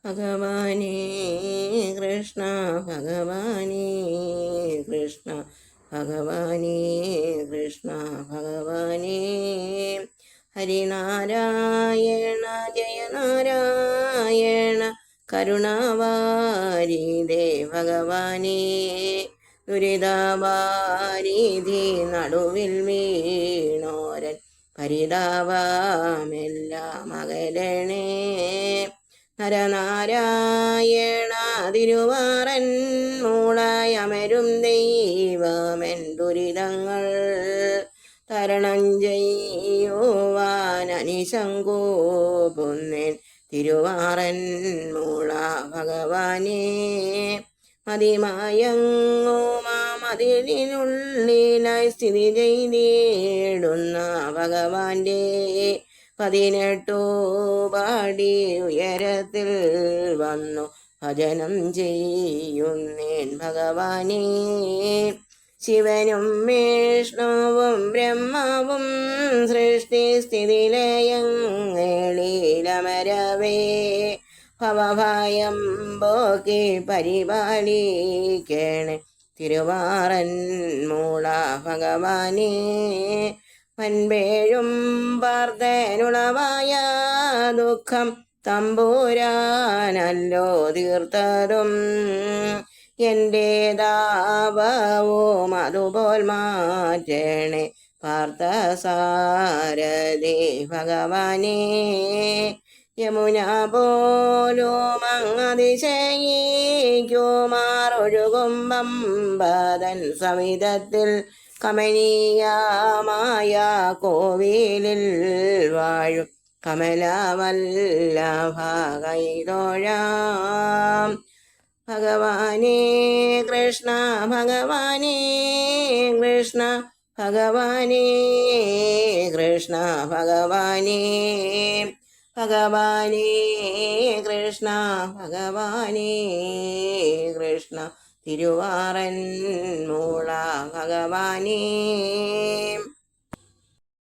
ഭഗവാനേ കൃഷ്ണ ഭഗവാനേ കൃഷ്ണ ഭഗവാനേ കൃഷ്ണ ഭഗവാനേ ഹരിനാരായണ ജയ നാരായണ കരുണാവാരിദേ ഭഗവാനേ ദുരിതവാരിധി നടുവിൽ വീണോരൻ പരിതാപമെല്ലാം അകലണേ നരനാരായണ തിരുവാറൻ മൂളയമരും ദൈവമെൻ ദുരിതങ്ങൾ തരണം ചെയ്യുവാൻ അനിശങ്കോപുന്നേൻ തിരുവാറൻ മൂള ഭഗവാനേ മതിലിനുള്ളിലായി സ്ഥിതി ചെയ്തിടുന്ന ഭഗവാന്റെ 18 പാടി ഉയരത്തിൽ വന്നു ഭജനം ചെയ്യുന്നേൻ ഭഗവാനേ ശിവനും വിഷ്ണുവും ബ്രഹ്മാവും സൃഷ്ടി സ്ഥിതിലയങ്ങളിലമരവേ ഭവഭയം പോക്കി പരിപാലിക്കണേ തിരുവാറൻ മൂള ഭഗവാനേ പൻപേഴും പാർത്തനുളവായ ദുഃഖം തമ്പൂരാനല്ലോ തീർത്തതും എൻ്റെ താപവും അതുപോൽ മാറ്റണേ പാർത്ഥസാരഥി ഭഗവാനേ യമുന പോലും അങ്ങതിശയിക്കുമാറൊഴുകും പമ്പതൻ സവിധത്തിൽ കമനീയമായ കോവിലിൽ വാഴും കമലവല്ലഭ കൈതൊഴാം ഭഗവാനേ കൃഷ്ണ ഭഗവാനേ കൃഷ്ണ ഭഗവാനേ കൃഷ്ണ ഭഗവാനേ ഭഗവാനേ കൃഷ്ണ ഭഗവാനേ കൃഷ്ണ തിരുവാറൻ മൂള ഭഗവാനേ